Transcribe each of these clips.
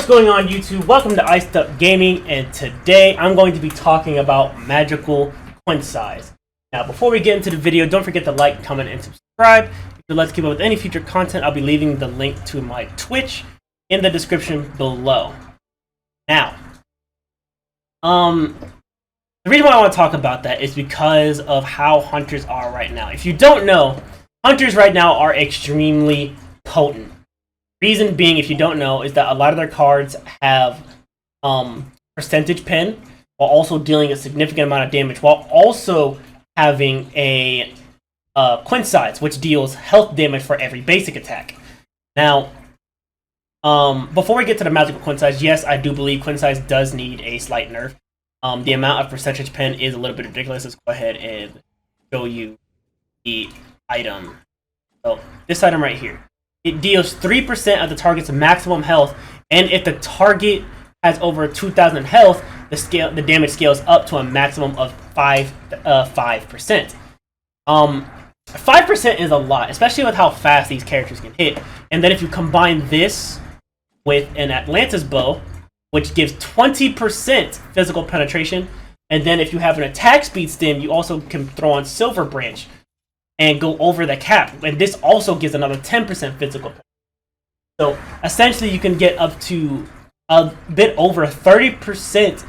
What's going on, YouTube? Welcome to Iced Up Gaming, and today I'm going to be talking about magical coin size. Now, before we get into the video, don't forget to like, comment, and subscribe. If you'd like to keep up with any future content, I'll be leaving the link to my Twitch in the description below. Now, the reason why I want to talk about that is because of how hunters are right now. If you don't know, hunters right now are extremely potent. Reason being, if you don't know, is that a lot of their cards have percentage pen while also dealing a significant amount of damage, while also having a quint size, which deals health damage for every basic attack. Now, before we get to the magical quint size, yes, I do believe quint size does need a slight nerf. The amount of percentage pen is a little bit ridiculous. Let's go ahead and show you the item. So, this item right here. It deals 3% of the target's maximum health, and if the target has over 2,000 health, the damage scales up to a maximum of 5%. 5% is a lot, especially with how fast these characters can hit. And then if you combine this with an Atlantis bow, which gives 20% physical penetration, and then if you have an attack speed stim, you also can throw on Silver Branch and go over the cap, and this also gives another 10% physical penetration. So essentially you can get up to a bit over 30%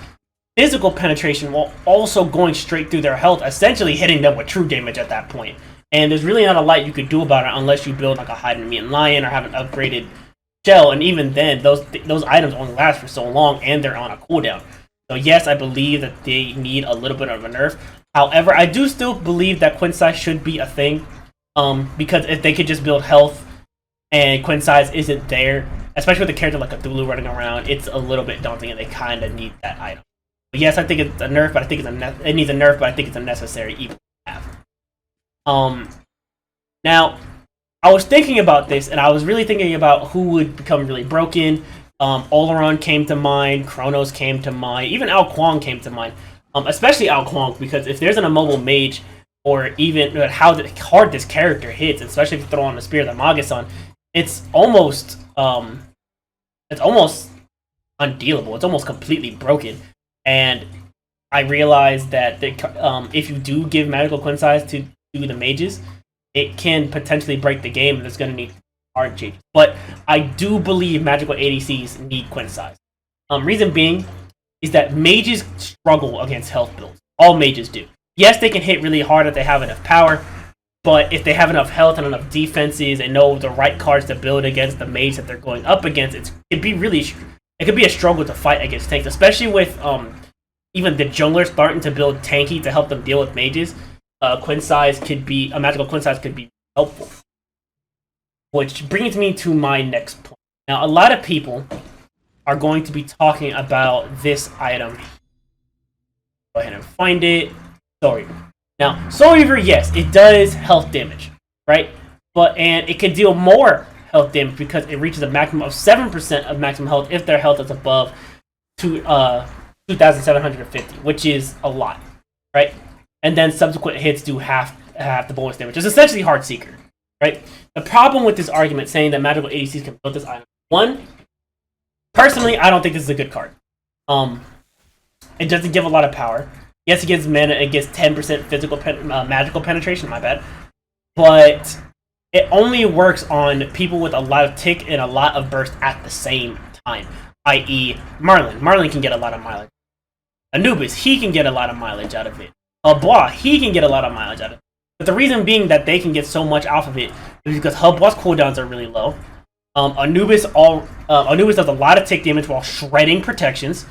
physical penetration while also going straight through their health, essentially hitting them with true damage at that point. And there's really not a lot you could do about it unless you build like a Hide and Mutant Lion or have an upgraded shell, and even then those items only last for so long and they're on a cooldown. So yes, I believe that they need a little bit of a nerf. However, I do still believe that quint size should be a thing, because if they could just build health and quint size isn't there, especially with a character like Cthulhu running around, it's a little bit daunting and they kind of need that item. But yes, I think it's a nerf, but I think it needs a nerf, but I think it's a necessary evil to have. Now, I was thinking about this, and I was really thinking about who would become really broken. Oleron came to mind, Kronos came to mind, even Ao Kuang came to mind. Especially Ao Kuang, because if there's an immobile mage, or even how hard this character hits, especially if you throw on the Spear of the Magus on, it's almost undealable. It's almost completely broken. And I realized that if you do give magical quint size to the mages, it can potentially break the game, and it's going to need hard changes. But I do believe magical ADCs need quint size. Reason being is that mages struggle against health builds. All mages do. Yes, they can hit really hard if they have enough power, but if they have enough health and enough defenses and know the right cards to build against the mage that they're going up against, it could be a struggle to fight against tanks, especially with even the junglers starting to build tanky to help them deal with mages. A magical quint size could be helpful. Which brings me to my next point. Now, a lot of people are going to be talking about this item. Go ahead and find it. Soul Reaver. Now, Soul Reaver, yes, it does health damage, right? And it can deal more health damage because it reaches a maximum of 7% of maximum health if their health is above 2,750, which is a lot, right? And then subsequent hits do half the bonus damage. It's essentially Heartseeker, right? The problem with this argument saying that magical ADCs can build this item, one, personally, I don't think this is a good card. It doesn't give a lot of power. Yes, it gives mana, it gives 10% physical magical penetration, my bad. But it only works on people with a lot of tick and a lot of burst at the same time. I.e. Marlin. Marlin can get a lot of mileage. Anubis, he can get a lot of mileage out of it. Bois, he can get a lot of mileage out of it. But the reason being that they can get so much off of it is because Bois' cooldowns are really low. Anubis does a lot of tick damage while shredding protections.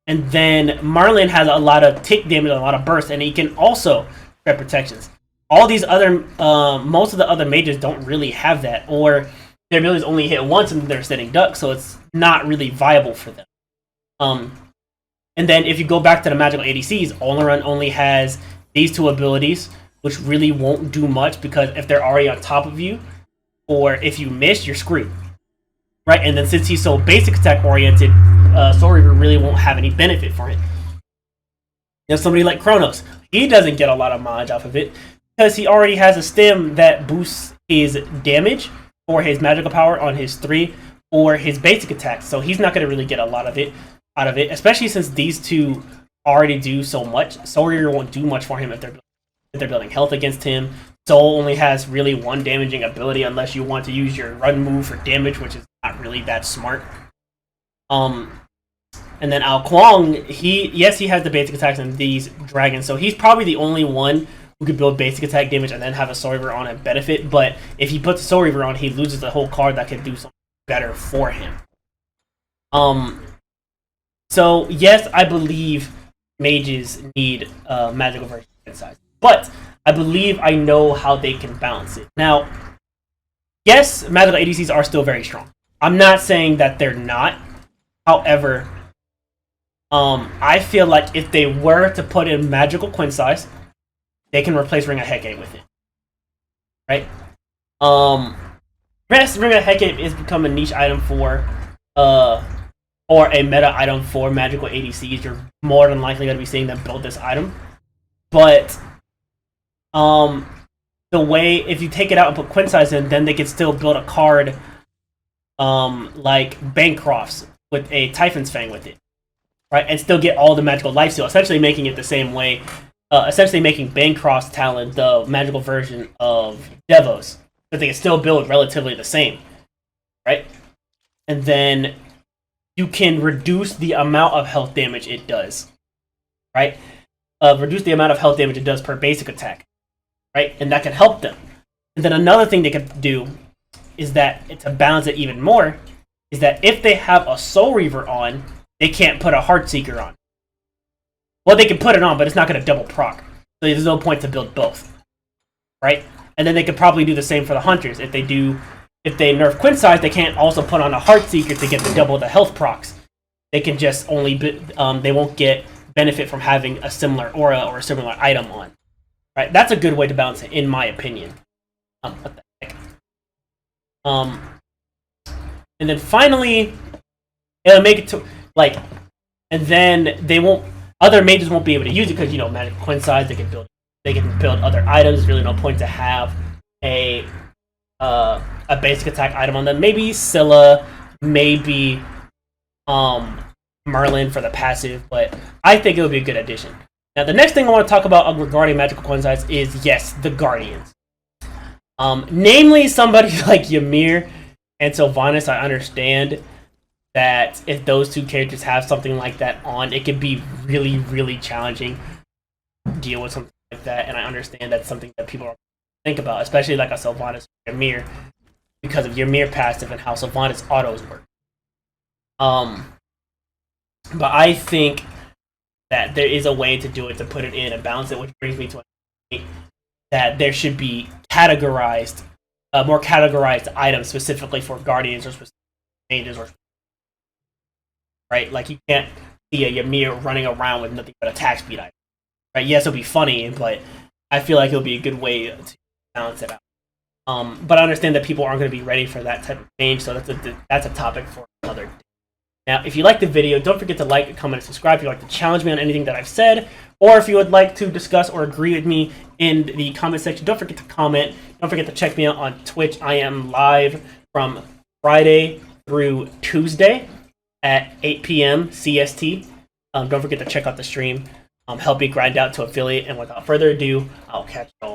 And then Marlin has a lot of tick damage, a lot of burst, and he can also shred protections. All these most of the other mages don't really have that, or their abilities only hit once and they're sitting duck, so it's not really viable for them. And then if you go back to the magical ADCs, Oleron only has these two abilities, which really won't do much because if they're already on top of you, or if you miss, you're screwed. Right, and then since he's so basic attack oriented, Soul Reaver really won't have any benefit for it. You know, somebody like Kronos, he doesn't get a lot of mileage off of it because he already has a stem that boosts his damage for his magical power on his 3, for his basic attacks, so he's not going to really get a lot of it out of it, especially since these two already do so much. Soul Reaver won't do much for him if they're building health against him. Soul only has really one damaging ability unless you want to use your run move for damage, which is not really that smart. And then Ao Kuang, he has the basic attacks and these dragons, so he's probably the only one who could build basic attack damage and then have a Soul Reaver on and benefit. But if he puts a Soul Reaver on, he loses the whole card that could do something better for him. So yes, I believe mages need magical version of Sais, but I believe I know how they can balance it. Now, yes, magical ADCs are still very strong. I'm not saying that they're not. However, I feel like if they were to put in magical Sais, they can replace Ring of Hecate with it. Right? Ring of Hecate has become a niche item for or a meta item for magical ADCs. You're more than likely going to be seeing them build this item. But the way, if you take it out and put Sais in, then they can still build a card like Bancroft's with a Typhon's Fang with it. Right? And still get all the magical lifesteal, essentially making it the same way, essentially making Bancroft's talent the magical version of Devos, but they can still build relatively the same, right? And then you can reduce the amount of health damage it does, right? Reduce the amount of health damage it does per basic attack, right? And that can help them. And then another thing they could do is that, to balance it even more, is that if they have a Soul Reaver on, they can't put a Heartseeker on. Well, they can put it on, but it's not going to double proc. So there's no point to build both, right? And then they could probably do the same for the Hunters. If they nerf Sais, they can't also put on a Heartseeker to get the double the health procs. They can just only they won't get benefit from having a similar aura or a similar item on, right? That's a good way to balance it, in my opinion. What the heck? And then finally, it'll make it to and then they won't. Other mages won't be able to use it because, you know, magic Sais, they can build other items. There's really no point to have a basic attack item on them. Maybe Scylla, maybe Merlin for the passive, but I think it would be a good addition. Now, the next thing I want to talk about regarding magical Sais is, yes, the Guardians. Namely, somebody like Ymir and Sylvanas. I understand that if those two characters have something like that on, it can be really, really challenging to deal with something like that. And I understand that's something that people don't think about, especially like a Sylvanas or Ymir, because of Ymir passive and how Sylvanas autos work. But I think that there is a way to do it, to put it in and balance it, which brings me to a point that there should be more categorized items specifically for Guardians or specific mages, or right? Like, you can't see a Ymir running around with nothing but attack speed items, right? Yes, it'll be funny, but I feel like it'll be a good way to balance it out. But I understand that people aren't going to be ready for that type of change, so that's a topic for another day. Now, if you liked the video, don't forget to like, comment, and subscribe if you'd like to challenge me on anything that I've said, or if you would like to discuss or agree with me in the comment section, don't forget to comment. Don't forget to check me out on Twitch. I am live from Friday through Tuesday at 8 p.m. CST. Don't forget to check out the stream. Help me grind out to affiliate, and without further ado, I'll catch you all